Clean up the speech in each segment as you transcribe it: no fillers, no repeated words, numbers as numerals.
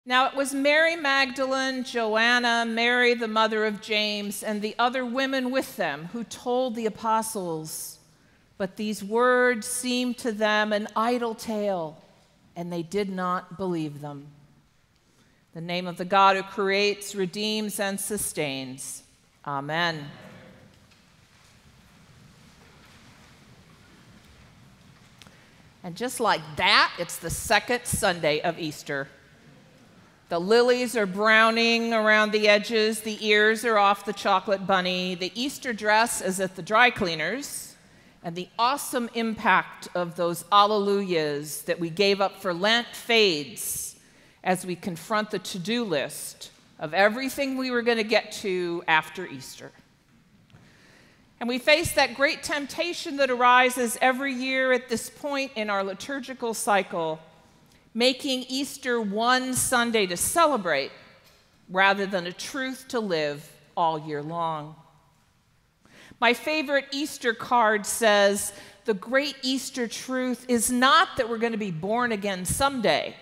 Now it was Mary Magdalene, Joanna, Mary the mother of James, and the other women with them who told the apostles. But these words seemed to them an idle tale, and they did not believe them. The name of the God who creates, redeems, and sustains. Amen. And just like that, it's the second Sunday of Easter. The lilies are browning around the edges. The ears are off the chocolate bunny. The Easter dress is at the dry cleaners. And the awesome impact of those alleluias that we gave up for Lent fades as we confront the to-do list of everything we were going to get to after Easter. And we face that great temptation that arises every year at this point in our liturgical cycle, making Easter one Sunday to celebrate rather than a truth to live all year long. My favorite Easter card says, the great Easter truth is not that we're going to be born again someday,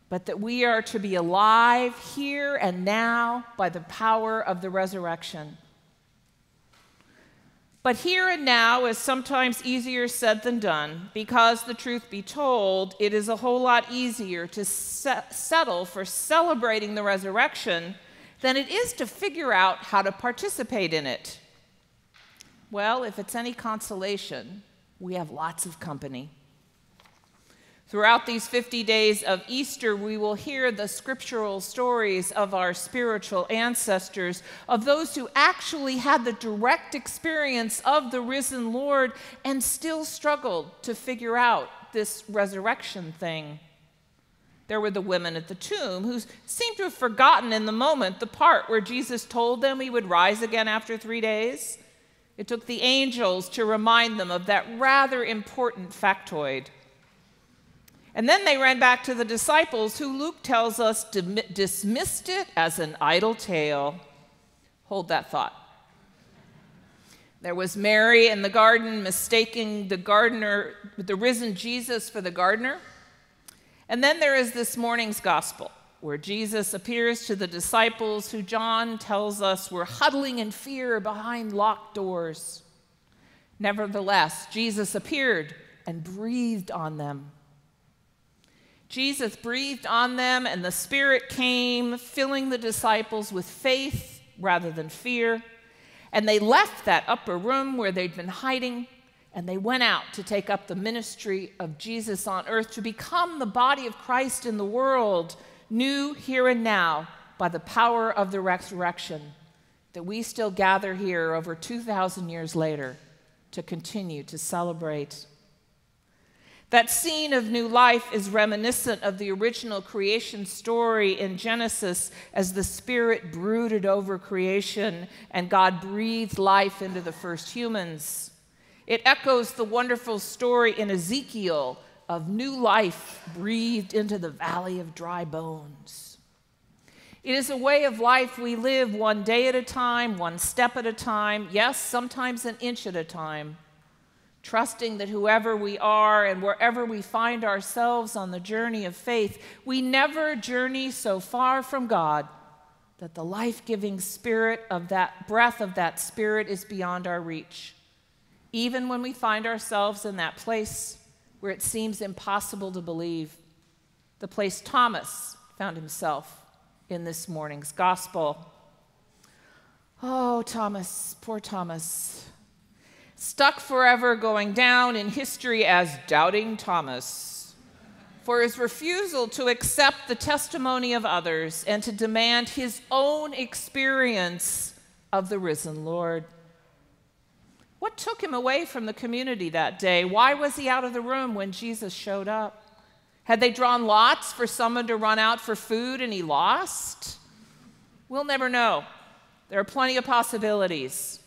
but that we are to be alive here and now by the power of the resurrection. But here and now is sometimes easier said than done, because the truth be told, it is a whole lot easier to settle for celebrating the resurrection than it is to figure out how to participate in it. Well, if it's any consolation, we have lots of company. Throughout these 50 days of Easter, we will hear the scriptural stories of our spiritual ancestors, of those who actually had the direct experience of the risen Lord and still struggled to figure out this resurrection thing. There were the women at the tomb who seemed to have forgotten in the moment the part where Jesus told them he would rise again after 3 days. It took the angels to remind them of that rather important factoid. And then they ran back to the disciples, who Luke tells us dismissed it as an idle tale. Hold that thought. There was Mary in the garden mistaking the risen Jesus for the gardener. And then there is this morning's gospel, where Jesus appears to the disciples who John tells us were huddling in fear behind locked doors. Nevertheless, Jesus appeared and breathed on them. Jesus breathed on them, and the Spirit came, filling the disciples with faith rather than fear. And they left that upper room where they'd been hiding, and they went out to take up the ministry of Jesus on earth, to become the body of Christ in the world, new here and now by the power of the resurrection, that we still gather here over 2,000 years later to continue to celebrate. That scene of new life is reminiscent of the original creation story in Genesis, as the Spirit brooded over creation and God breathed life into the first humans. It echoes the wonderful story in Ezekiel of new life breathed into the valley of dry bones. It is a way of life we live one day at a time, one step at a time, yes, sometimes an inch at a time, trusting that whoever we are and wherever we find ourselves on the journey of faith, we never journey so far from God that the life-giving spirit of that breath of that Spirit is beyond our reach, even when we find ourselves in that place where it seems impossible to believe, the place Thomas found himself in this morning's gospel. Oh, Thomas, poor Thomas, stuck forever going down in history as Doubting Thomas, for his refusal to accept the testimony of others and to demand his own experience of the risen Lord. What took him away from the community that day? Why was he out of the room when Jesus showed up? Had they drawn lots for someone to run out for food and he lost? We'll never know. There are plenty of possibilities.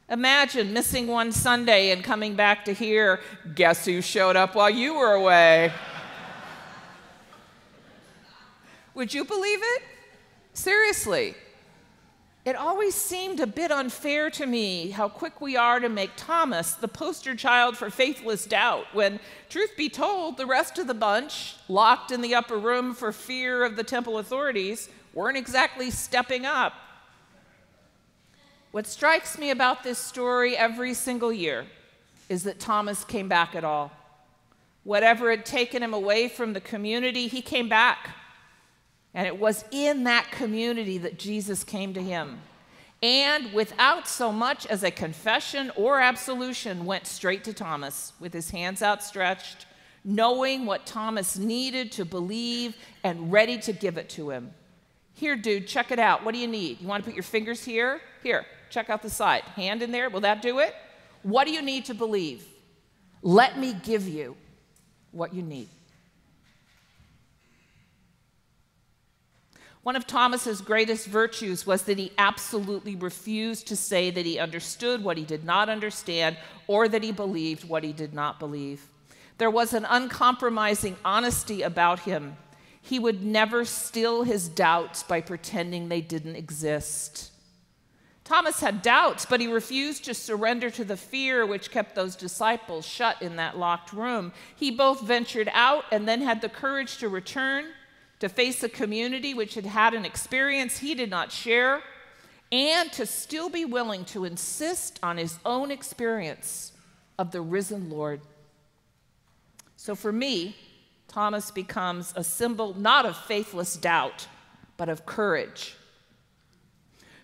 Imagine missing one Sunday and coming back to hear, guess who showed up while you were away? Would you believe it? Seriously. It always seemed a bit unfair to me how quick we are to make Thomas the poster child for faithless doubt, when, truth be told, the rest of the bunch, locked in the upper room for fear of the temple authorities, weren't exactly stepping up. What strikes me about this story every single year is that Thomas came back at all. Whatever had taken him away from the community, he came back. And it was in that community that Jesus came to him. And without so much as a confession or absolution, went straight to Thomas with his hands outstretched, knowing what Thomas needed to believe and ready to give it to him. Here, dude, check it out. What do you need? You want to put your fingers here? Here, check out the side. Hand in there. Will that do it? What do you need to believe? Let me give you what you need. One of Thomas's greatest virtues was that he absolutely refused to say that he understood what he did not understand or that he believed what he did not believe. There was an uncompromising honesty about him. He would never still his doubts by pretending they didn't exist. Thomas had doubts, but he refused to surrender to the fear which kept those disciples shut in that locked room. He both ventured out and then had the courage to return, to face a community which had had an experience he did not share, and to still be willing to insist on his own experience of the risen Lord. So for me, Thomas becomes a symbol not of faithless doubt, but of courage.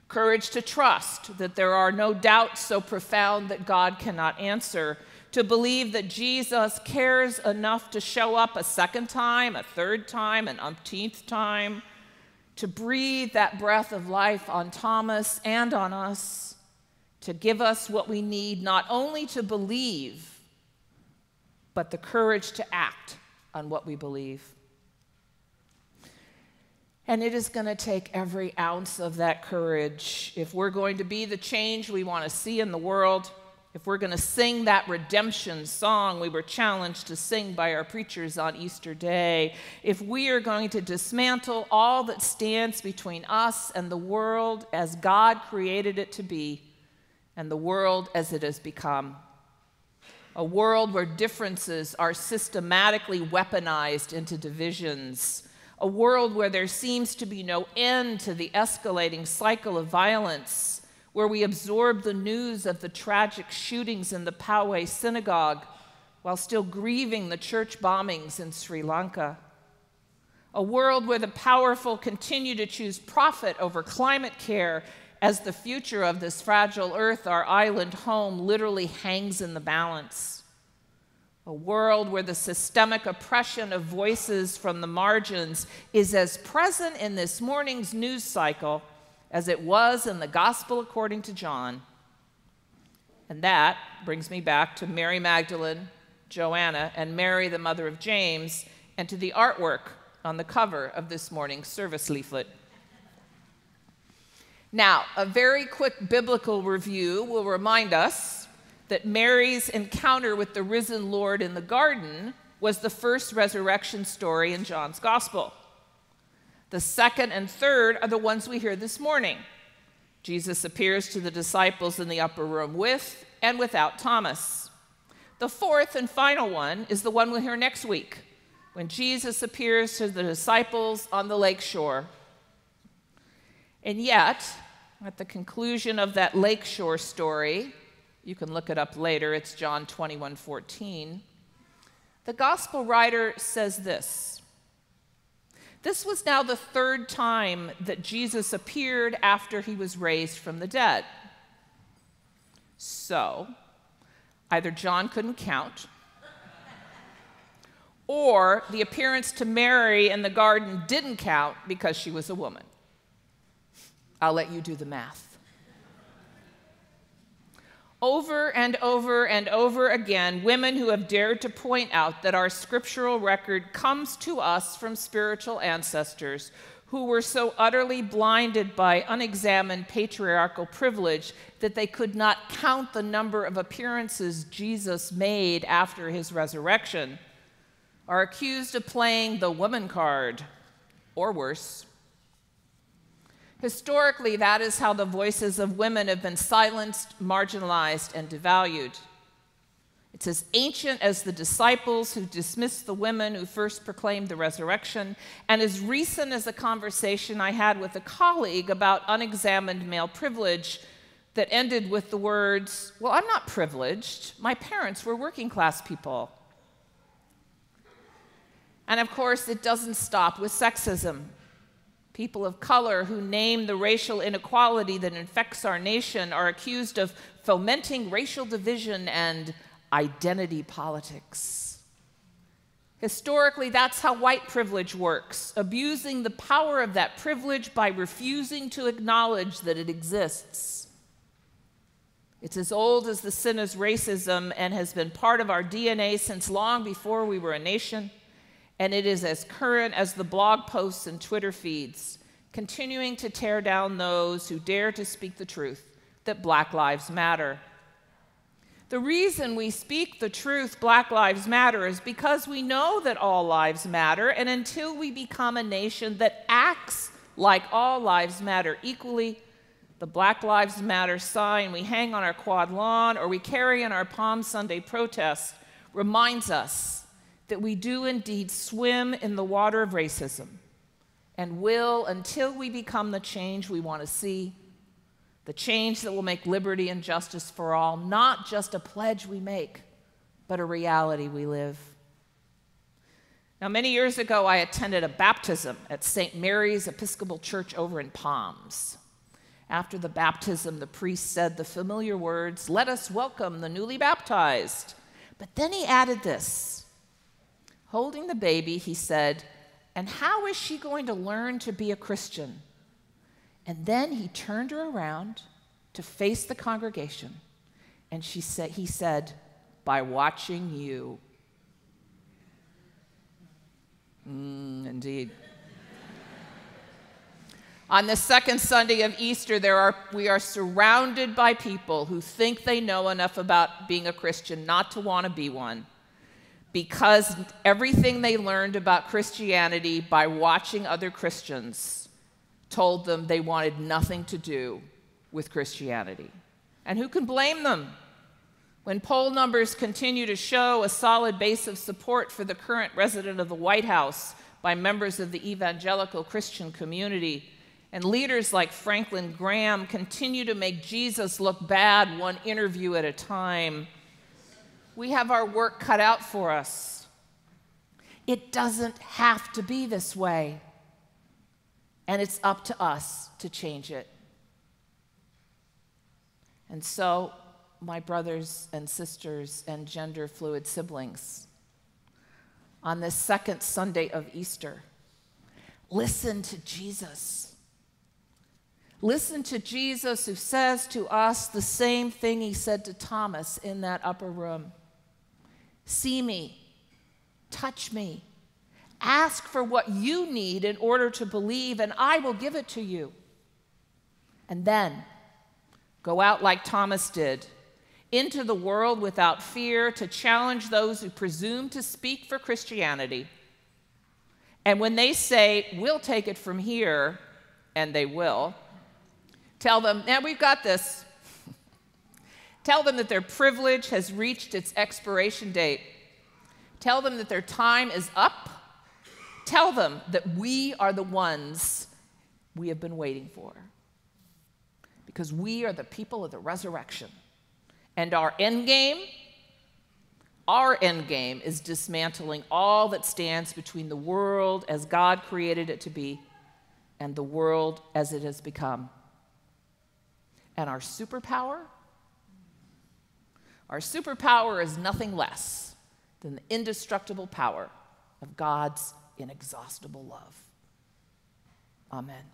Courage to trust that there are no doubts so profound that God cannot answer, to believe that Jesus cares enough to show up a second time, a third time, an umpteenth time, to breathe that breath of life on Thomas and on us, to give us what we need, not only to believe, but the courage to act on what we believe. And it is going to take every ounce of that courage if we're going to be the change we want to see in the world, if we're going to sing that redemption song we were challenged to sing by our preachers on Easter Day, if we are going to dismantle all that stands between us and the world as God created it to be, and the world as it has become. A world where differences are systematically weaponized into divisions. A world where there seems to be no end to the escalating cycle of violence, where we absorb the news of the tragic shootings in the Poway synagogue while still grieving the church bombings in Sri Lanka. A world where the powerful continue to choose profit over climate care as the future of this fragile earth, our island home, literally hangs in the balance. A world where the systemic oppression of voices from the margins is as present in this morning's news cycle as it was in the Gospel according to John. And that brings me back to Mary Magdalene, Joanna, and Mary, the mother of James, and to the artwork on the cover of this morning's service leaflet. Now, a very quick biblical review will remind us that Mary's encounter with the risen Lord in the garden was the first resurrection story in John's Gospel. The second and third are the ones we hear this morning. Jesus appears to the disciples in the upper room with and without Thomas. The fourth and final one is the one we'll hear next week, when Jesus appears to the disciples on the lake shore. And yet, at the conclusion of that lakeshore story, you can look it up later, it's John 21:14, the gospel writer says this: "This was now the third time that Jesus appeared after he was raised from the dead." So, either John couldn't count, or the appearance to Mary in the garden didn't count because she was a woman. I'll let you do the math. Over and over and over again, women who have dared to point out that our scriptural record comes to us from spiritual ancestors who were so utterly blinded by unexamined patriarchal privilege that they could not count the number of appearances Jesus made after his resurrection, are accused of playing the woman card, or worse. Historically, that is how the voices of women have been silenced, marginalized, and devalued. It's as ancient as the disciples who dismissed the women who first proclaimed the resurrection, and as recent as a conversation I had with a colleague about unexamined male privilege that ended with the words, "Well, I'm not privileged. My parents were working class people." And of course, it doesn't stop with sexism. People of color who name the racial inequality that infects our nation are accused of fomenting racial division and identity politics. Historically, that's how white privilege works, abusing the power of that privilege by refusing to acknowledge that it exists. It's as old as the sin of racism and has been part of our DNA since long before we were a nation, and it is as current as the blog posts and Twitter feeds, continuing to tear down those who dare to speak the truth that Black lives matter. The reason we speak the truth, Black Lives Matter, is because we know that all lives matter, and until we become a nation that acts like all lives matter equally, the Black Lives Matter sign we hang on our quad lawn or we carry in our Palm Sunday protest reminds us that we do indeed swim in the water of racism and will until we become the change we want to see, the change that will make liberty and justice for all not just a pledge we make, but a reality we live. Now, many years ago, I attended a baptism at St. Mary's Episcopal Church over in Palms. After the baptism, the priest said the familiar words, "Let us welcome the newly baptized." But then he added this. Holding the baby, he said, "And how is she going to learn to be a Christian?" And then he turned her around to face the congregation, and he said, "By watching you." Indeed. On the second Sunday of Easter, we are surrounded by people who think they know enough about being a Christian not to want to be one, because everything they learned about Christianity by watching other Christians told them they wanted nothing to do with Christianity. And who can blame them? When poll numbers continue to show a solid base of support for the current resident of the White House by members of the evangelical Christian community, and leaders like Franklin Graham continue to make Jesus look bad one interview at a time, we have our work cut out for us. It doesn't have to be this way. And it's up to us to change it. And so, my brothers and sisters and gender-fluid siblings, on this second Sunday of Easter, listen to Jesus. Listen to Jesus, who says to us the same thing he said to Thomas in that upper room. See me, touch me. Ask for what you need in order to believe, and I will give it to you. And then go out like Thomas did, into the world without fear to challenge those who presume to speak for Christianity. And when they say, "We'll take it from here," and they will, tell them, "Now we've got this." Tell them that their privilege has reached its expiration date. Tell them that their time is up. Tell them that we are the ones we have been waiting for. Because we are the people of the resurrection. And our end game is dismantling all that stands between the world as God created it to be and the world as it has become. And our superpower is nothing less than the indestructible power of God's inexhaustible love. Amen.